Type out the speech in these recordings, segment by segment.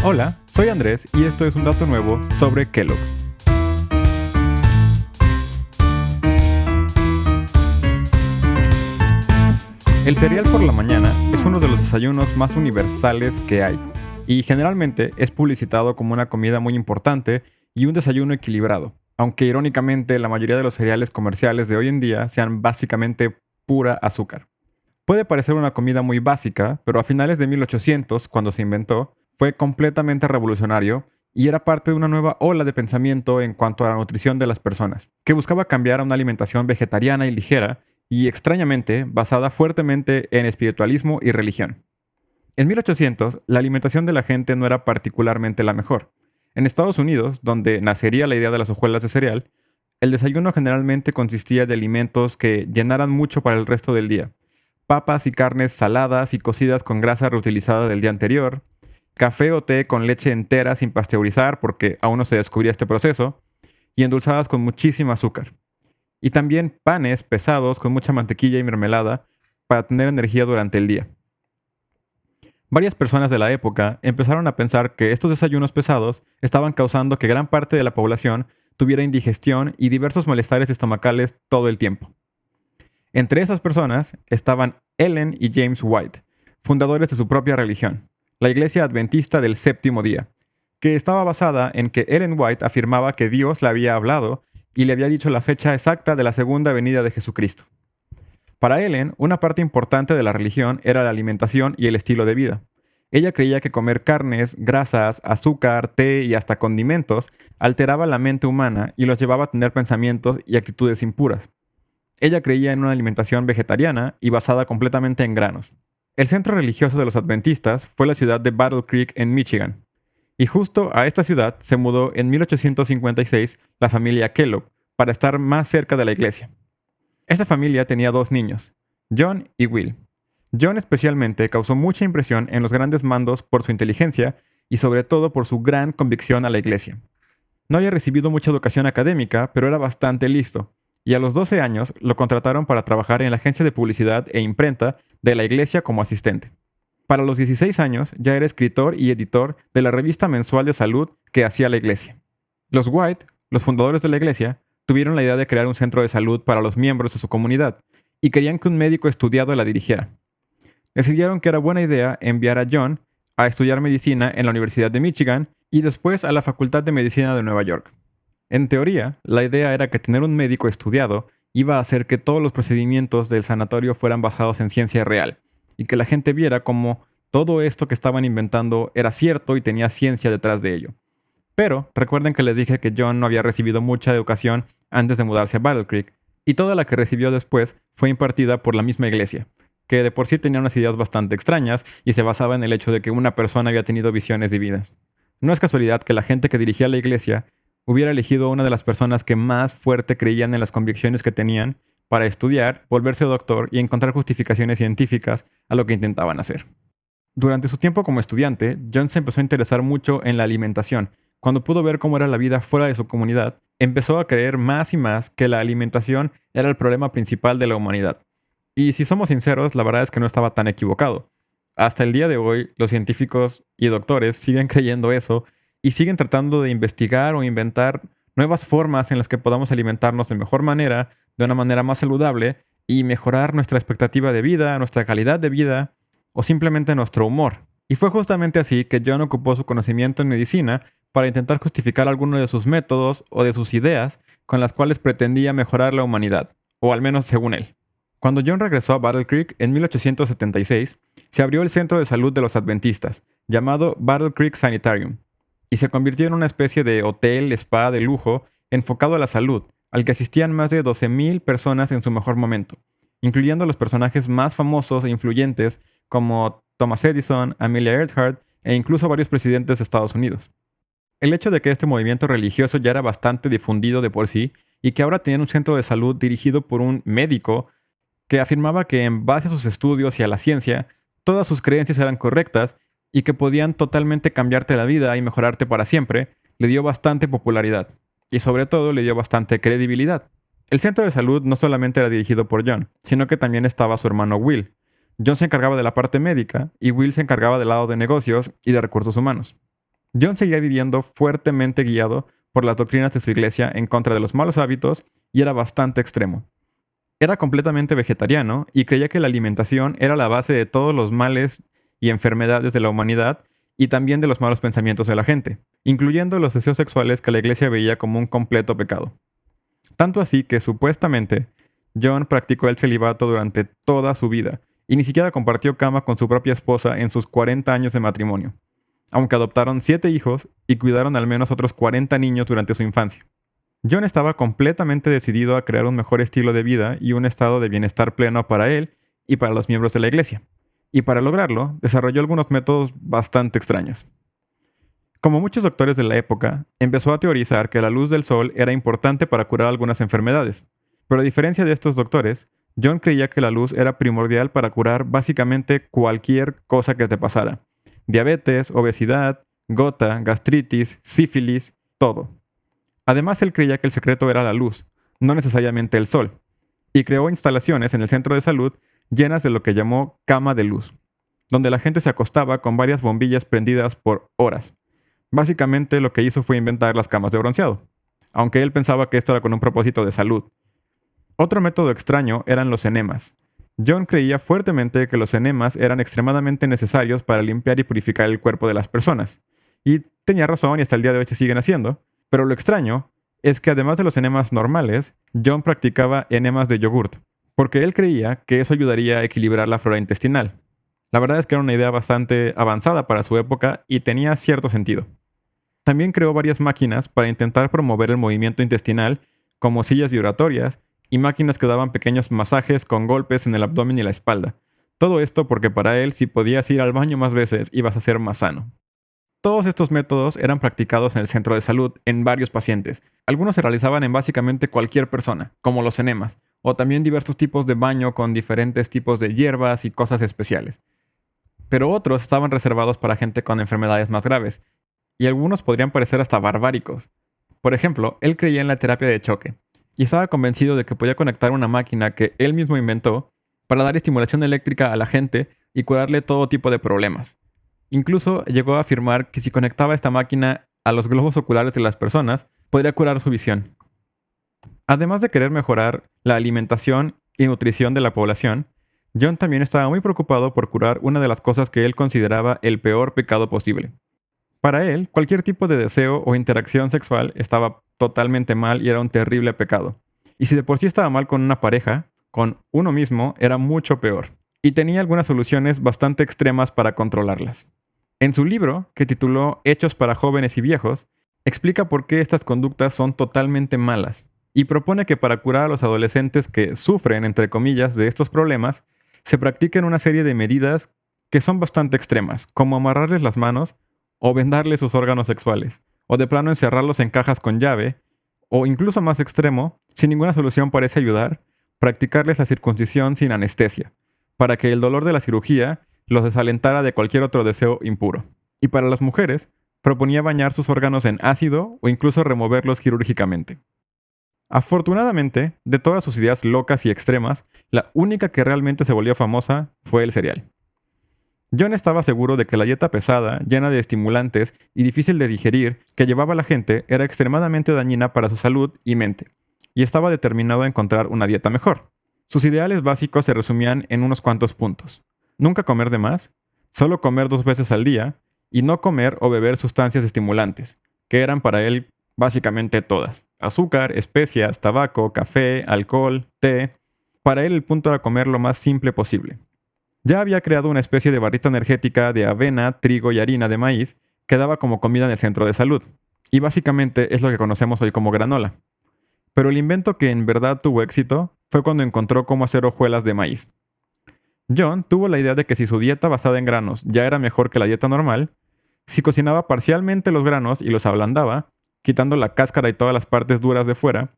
Hola, soy Andrés y esto es un dato nuevo sobre Kellogg's. El cereal por la mañana es uno de los desayunos más universales que hay y generalmente es publicitado como una comida muy importante y un desayuno equilibrado, aunque irónicamente la mayoría de los cereales comerciales de hoy en día sean básicamente pura azúcar. Puede parecer una comida muy básica, pero a finales de 1800, cuando se inventó, fue completamente revolucionario y era parte de una nueva ola de pensamiento en cuanto a la nutrición de las personas, que buscaba cambiar a una alimentación vegetariana y ligera y, extrañamente, basada fuertemente en espiritualismo y religión. En 1800, la alimentación de la gente no era particularmente la mejor. En Estados Unidos, donde nacería la idea de las hojuelas de cereal, el desayuno generalmente consistía de alimentos que llenaran mucho para el resto del día. Papas y carnes saladas y cocidas con grasa reutilizada del día anterior, café o té con leche entera sin pasteurizar porque aún no se descubría este proceso, y endulzadas con muchísimo azúcar. Y también panes pesados con mucha mantequilla y mermelada para tener energía durante el día. Varias personas de la época empezaron a pensar que estos desayunos pesados estaban causando que gran parte de la población tuviera indigestión y diversos malestares estomacales todo el tiempo. Entre esas personas estaban Ellen y James White, fundadores de su propia religión, la Iglesia Adventista del Séptimo Día, que estaba basada en que Ellen White afirmaba que Dios le había hablado y le había dicho la fecha exacta de la segunda venida de Jesucristo. Para Ellen, una parte importante de la religión era la alimentación y el estilo de vida. Ella creía que comer carnes, grasas, azúcar, té y hasta condimentos alteraba la mente humana y los llevaba a tener pensamientos y actitudes impuras. Ella creía en una alimentación vegetariana y basada completamente en granos. El centro religioso de los adventistas fue la ciudad de Battle Creek en Michigan. Y justo a esta ciudad se mudó en 1856 la familia Kellogg para estar más cerca de la iglesia. Esta familia tenía dos niños, John y Will. John especialmente causó mucha impresión en los grandes mandos por su inteligencia y sobre todo por su gran convicción a la iglesia. No había recibido mucha educación académica, pero era bastante listo, y a los 12 años lo contrataron para trabajar en la agencia de publicidad e imprenta de la iglesia como asistente. Para los 16 años ya era escritor y editor de la revista mensual de salud que hacía la iglesia. Los White, los fundadores de la iglesia, tuvieron la idea de crear un centro de salud para los miembros de su comunidad y querían que un médico estudiado la dirigiera. Decidieron que era buena idea enviar a John a estudiar medicina en la Universidad de Michigan y después a la Facultad de Medicina de Nueva York. En teoría, la idea era que tener un médico estudiado iba a hacer que todos los procedimientos del sanatorio fueran basados en ciencia real y que la gente viera cómo todo esto que estaban inventando era cierto y tenía ciencia detrás de ello. Pero recuerden que les dije que John no había recibido mucha educación antes de mudarse a Battle Creek, y toda la que recibió después fue impartida por la misma iglesia, que de por sí tenía unas ideas bastante extrañas y se basaba en el hecho de que una persona había tenido visiones divinas. No es casualidad que la gente que dirigía la iglesia hubiera elegido a una de las personas que más fuerte creían en las convicciones que tenían para estudiar, volverse doctor y encontrar justificaciones científicas a lo que intentaban hacer. Durante su tiempo como estudiante, John se empezó a interesar mucho en la alimentación. Cuando pudo ver cómo era la vida fuera de su comunidad, empezó a creer más y más que la alimentación era el problema principal de la humanidad. Y si somos sinceros, la verdad es que no estaba tan equivocado. Hasta el día de hoy, los científicos y doctores siguen creyendo eso y siguen tratando de investigar o inventar nuevas formas en las que podamos alimentarnos de mejor manera, de una manera más saludable y mejorar nuestra expectativa de vida, nuestra calidad de vida o simplemente nuestro humor. Y fue justamente así que John ocupó su conocimiento en medicina para intentar justificar alguno de sus métodos o de sus ideas con las cuales pretendía mejorar la humanidad, o al menos según él. Cuando John regresó a Battle Creek en 1876, se abrió el centro de salud de los adventistas, llamado Battle Creek Sanitarium, y se convirtió en una especie de hotel spa de lujo enfocado a la salud, al que asistían más de 12,000 personas en su mejor momento, incluyendo los personajes más famosos e influyentes como Thomas Edison, Amelia Earhart e incluso varios presidentes de Estados Unidos. El hecho de que este movimiento religioso ya era bastante difundido de por sí y que ahora tenían un centro de salud dirigido por un médico que afirmaba que en base a sus estudios y a la ciencia, todas sus creencias eran correctas y que podían totalmente cambiarte la vida y mejorarte para siempre, le dio bastante popularidad y sobre todo le dio bastante credibilidad. El centro de salud no solamente era dirigido por John, sino que también estaba su hermano Will. John se encargaba de la parte médica y Will se encargaba del lado de negocios y de recursos humanos. John seguía viviendo fuertemente guiado por las doctrinas de su iglesia en contra de los malos hábitos y era bastante extremo. Era completamente vegetariano y creía que la alimentación era la base de todos los males y enfermedades de la humanidad y también de los malos pensamientos de la gente, incluyendo los deseos sexuales que la iglesia veía como un completo pecado. Tanto así que supuestamente John practicó el celibato durante toda su vida y ni siquiera compartió cama con su propia esposa en sus 40 años de matrimonio, aunque adoptaron 7 hijos y cuidaron al menos otros 40 niños durante su infancia. John estaba completamente decidido a crear un mejor estilo de vida y un estado de bienestar pleno para él y para los miembros de la iglesia. Y para lograrlo, desarrolló algunos métodos bastante extraños. Como muchos doctores de la época, empezó a teorizar que la luz del sol era importante para curar algunas enfermedades. Pero a diferencia de estos doctores, John creía que la luz era primordial para curar básicamente cualquier cosa que te pasara. Diabetes, obesidad, gota, gastritis, sífilis, todo. Además, él creía que el secreto era la luz, no necesariamente el sol, y creó instalaciones en el centro de salud llenas de lo que llamó cama de luz, donde la gente se acostaba con varias bombillas prendidas por horas. Básicamente lo que hizo fue inventar las camas de bronceado, aunque él pensaba que esto era con un propósito de salud. Otro método extraño eran los enemas. John creía fuertemente que los enemas eran extremadamente necesarios para limpiar y purificar el cuerpo de las personas. Y tenía razón y hasta el día de hoy se siguen haciendo, pero lo extraño es que además de los enemas normales, John practicaba enemas de yogurt, porque él creía que eso ayudaría a equilibrar la flora intestinal. La verdad es que era una idea bastante avanzada para su época y tenía cierto sentido. También creó varias máquinas para intentar promover el movimiento intestinal, como sillas vibratorias y máquinas que daban pequeños masajes con golpes en el abdomen y la espalda. Todo esto porque para él, si podías ir al baño más veces, ibas a ser más sano. Todos estos métodos eran practicados en el centro de salud en varios pacientes. Algunos se realizaban en básicamente cualquier persona, como los enemas, o también diversos tipos de baño con diferentes tipos de hierbas y cosas especiales. Pero otros estaban reservados para gente con enfermedades más graves, y algunos podrían parecer hasta barbáricos. Por ejemplo, él creía en la terapia de choque, y estaba convencido de que podía conectar una máquina que él mismo inventó para dar estimulación eléctrica a la gente y curarle todo tipo de problemas. Incluso llegó a afirmar que si conectaba esta máquina a los globos oculares de las personas, podría curar su visión. Además de querer mejorar la alimentación y nutrición de la población, John también estaba muy preocupado por curar una de las cosas que él consideraba el peor pecado posible. Para él, cualquier tipo de deseo o interacción sexual estaba totalmente mal y era un terrible pecado. Y si de por sí estaba mal con una pareja, con uno mismo era mucho peor. Y tenía algunas soluciones bastante extremas para controlarlas. En su libro, que tituló Hechos para jóvenes y viejos, explica por qué estas conductas son totalmente malas y propone que para curar a los adolescentes que sufren, entre comillas, de estos problemas, se practiquen una serie de medidas que son bastante extremas, como amarrarles las manos o vendarles sus órganos sexuales, o de plano encerrarlos en cajas con llave, o incluso más extremo, si ninguna solución parece ayudar, practicarles la circuncisión sin anestesia, para que el dolor de la cirugía los desalentara de cualquier otro deseo impuro. Y para las mujeres, proponía bañar sus órganos en ácido o incluso removerlos quirúrgicamente. Afortunadamente, de todas sus ideas locas y extremas, la única que realmente se volvió famosa fue el cereal. John estaba seguro de que la dieta pesada, llena de estimulantes y difícil de digerir que llevaba la gente era extremadamente dañina para su salud y mente, y estaba determinado a encontrar una dieta mejor. Sus ideales básicos se resumían en unos cuantos puntos. Nunca comer de más, solo comer 2 veces al día, y no comer o beber sustancias estimulantes, que eran para él básicamente todas. Azúcar, especias, tabaco, café, alcohol, té. Para él el punto era comer lo más simple posible. Ya había creado una especie de barrita energética de avena, trigo y harina de maíz que daba como comida en el centro de salud, y básicamente es lo que conocemos hoy como granola. Pero el invento que en verdad tuvo éxito fue cuando encontró cómo hacer hojuelas de maíz. John tuvo la idea de que si su dieta basada en granos ya era mejor que la dieta normal, si cocinaba parcialmente los granos y los ablandaba, quitando la cáscara y todas las partes duras de fuera,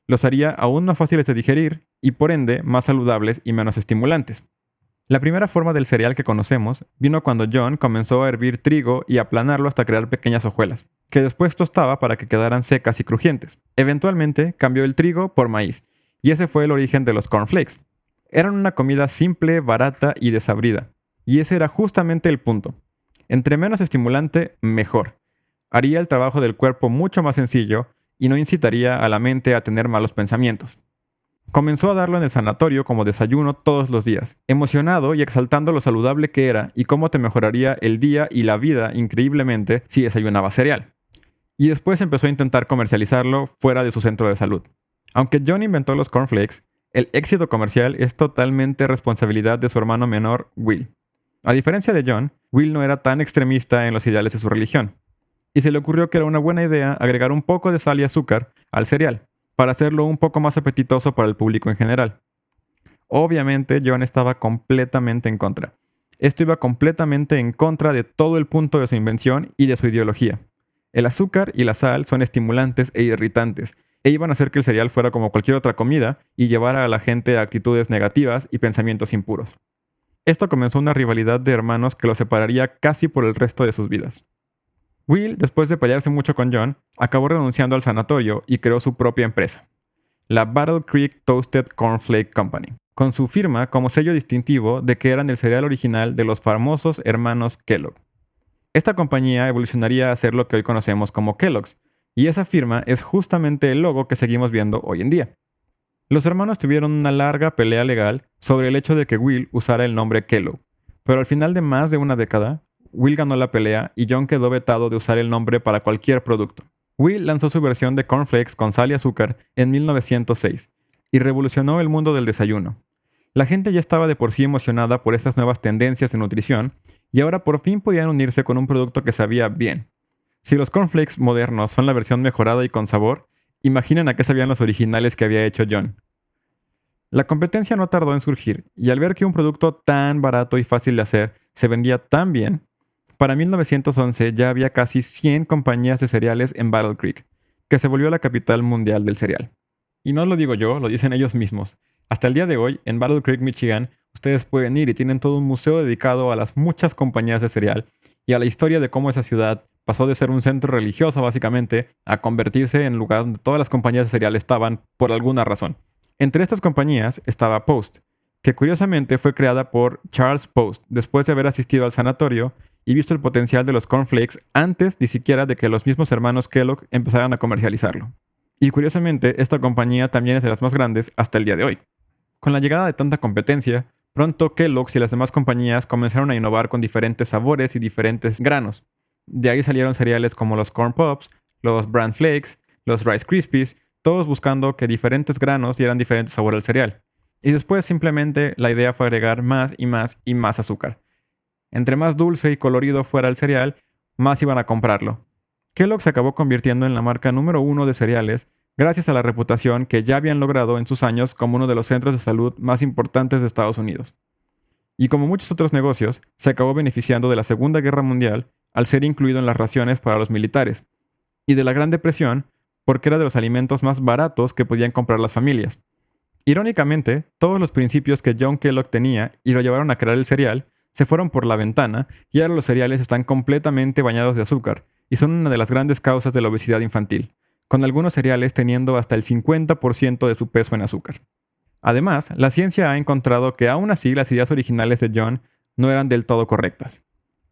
los haría aún más fáciles de digerir y por ende más saludables y menos estimulantes. La primera forma del cereal que conocemos vino cuando John comenzó a hervir trigo y aplanarlo hasta crear pequeñas hojuelas, que después tostaba para que quedaran secas y crujientes. Eventualmente cambió el trigo por maíz, y ese fue el origen de los cornflakes. Eran una comida simple, barata y desabrida, y ese era justamente el punto. Entre menos estimulante, mejor. haría el trabajo del cuerpo mucho más sencillo y no incitaría a la mente a tener malos pensamientos. Comenzó a darlo en el sanatorio como desayuno todos los días, emocionado y exaltando lo saludable que era y cómo te mejoraría el día y la vida increíblemente si desayunabas cereal. Y después empezó a intentar comercializarlo fuera de su centro de salud. Aunque John inventó los cornflakes, el éxito comercial es totalmente responsabilidad de su hermano menor, Will. A diferencia de John, Will no era tan extremista en los ideales de su religión, y se le ocurrió que era una buena idea agregar un poco de sal y azúcar al cereal, para hacerlo un poco más apetitoso para el público en general. Obviamente, John estaba completamente en contra. Esto iba completamente en contra de todo el punto de su invención y de su ideología. El azúcar y la sal son estimulantes e irritantes, e iban a hacer que el cereal fuera como cualquier otra comida y llevara a la gente a actitudes negativas y pensamientos impuros. Esto comenzó una rivalidad de hermanos que los separaría casi por el resto de sus vidas. Will, después de pelearse mucho con John, acabó renunciando al sanatorio y creó su propia empresa, la Battle Creek Toasted Cornflake Company, con su firma como sello distintivo de que eran el cereal original de los famosos hermanos Kellogg. Esta compañía evolucionaría a ser lo que hoy conocemos como Kellogg's, y esa firma es justamente el logo que seguimos viendo hoy en día. Los hermanos tuvieron una larga pelea legal sobre el hecho de que Will usara el nombre Kellogg, pero al final de más de una década, Will ganó la pelea y John quedó vetado de usar el nombre para cualquier producto. Will lanzó su versión de cornflakes con sal y azúcar en 1906 y revolucionó el mundo del desayuno. La gente ya estaba de por sí emocionada por estas nuevas tendencias de nutrición y ahora por fin podían unirse con un producto que sabía bien. Si los cornflakes modernos son la versión mejorada y con sabor, imaginen a qué sabían los originales que había hecho John. La competencia no tardó en surgir y al ver que un producto tan barato y fácil de hacer se vendía tan bien, para 1911 ya había casi 100 compañías de cereales en Battle Creek, que se volvió la capital mundial del cereal. Y no lo digo yo, lo dicen ellos mismos. Hasta el día de hoy, en Battle Creek, Michigan, ustedes pueden ir y tienen todo un museo dedicado a las muchas compañías de cereal y a la historia de cómo esa ciudad pasó de ser un centro religioso básicamente a convertirse en lugar donde todas las compañías de cereal estaban por alguna razón. Entre estas compañías estaba Post, que curiosamente fue creada por Charles Post después de haber asistido al sanatorio y visto el potencial de los cornflakes antes ni siquiera de que los mismos hermanos Kellogg empezaran a comercializarlo. Y curiosamente, esta compañía también es de las más grandes hasta el día de hoy. Con la llegada de tanta competencia, pronto Kellogg's y las demás compañías comenzaron a innovar con diferentes sabores y diferentes granos. De ahí salieron cereales como los Corn Pops, los Bran Flakes, los Rice Krispies, todos buscando que diferentes granos dieran diferente sabor al cereal. Y después simplemente la idea fue agregar más y más y más azúcar. Entre más dulce y colorido fuera el cereal, más iban a comprarlo. Kellogg se acabó convirtiendo en la marca número 1 de cereales gracias a la reputación que ya habían logrado en sus años como uno de los centros de salud más importantes de Estados Unidos. Y como muchos otros negocios, se acabó beneficiando de la Segunda Guerra Mundial al ser incluido en las raciones para los militares, y de la Gran Depresión porque era de los alimentos más baratos que podían comprar las familias. Irónicamente, todos los principios que John Kellogg tenía y lo llevaron a crear el cereal se fueron por la ventana y ahora los cereales están completamente bañados de azúcar y son una de las grandes causas de la obesidad infantil, con algunos cereales teniendo hasta el 50% de su peso en azúcar. Además, la ciencia ha encontrado que aún así las ideas originales de John no eran del todo correctas.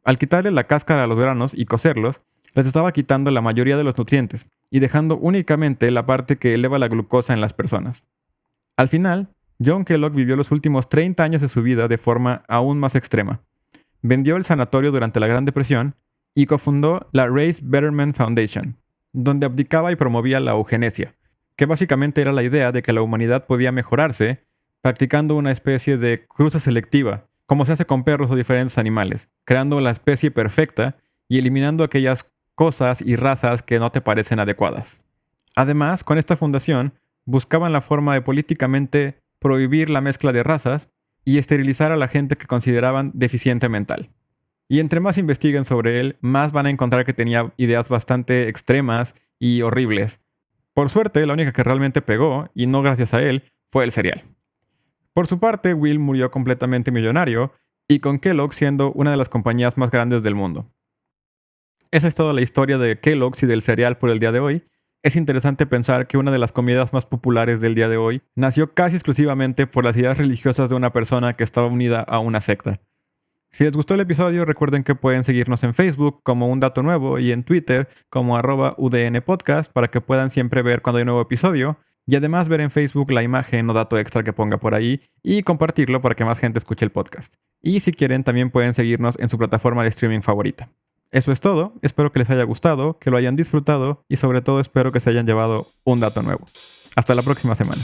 Al quitarle la cáscara a los granos y cocerlos, les estaba quitando la mayoría de los nutrientes y dejando únicamente la parte que eleva la glucosa en las personas. Al final, John Kellogg vivió los últimos 30 años de su vida de forma aún más extrema. Vendió el sanatorio durante la Gran Depresión y cofundó la Race Betterment Foundation, donde abdicaba y promovía la eugenesia, que básicamente era la idea de que la humanidad podía mejorarse practicando una especie de cruza selectiva, como se hace con perros o diferentes animales, creando la especie perfecta y eliminando aquellas cosas y razas que no te parecen adecuadas. Además, con esta fundación, buscaban la forma de políticamente prohibir la mezcla de razas y esterilizar a la gente que consideraban deficiente mental. Y entre más investiguen sobre él, más van a encontrar que tenía ideas bastante extremas y horribles. Por suerte, la única que realmente pegó, y no gracias a él, fue el cereal. Por su parte, Will murió completamente millonario, y con Kellogg siendo una de las compañías más grandes del mundo. Esa es toda la historia de Kellogg's y del cereal por el día de hoy. Es interesante pensar que una de las comidas más populares del día de hoy nació casi exclusivamente por las ideas religiosas de una persona que estaba unida a una secta. Si les gustó el episodio, recuerden que pueden seguirnos en Facebook como Un Dato Nuevo y en Twitter como @UDNpodcast para que puedan siempre ver cuando hay un nuevo episodio y además ver en Facebook la imagen o dato extra que ponga por ahí y compartirlo para que más gente escuche el podcast. Y si quieren, también pueden seguirnos en su plataforma de streaming favorita. Eso es todo, espero que les haya gustado, que lo hayan disfrutado y sobre todo espero que se hayan llevado un dato nuevo. Hasta la próxima semana.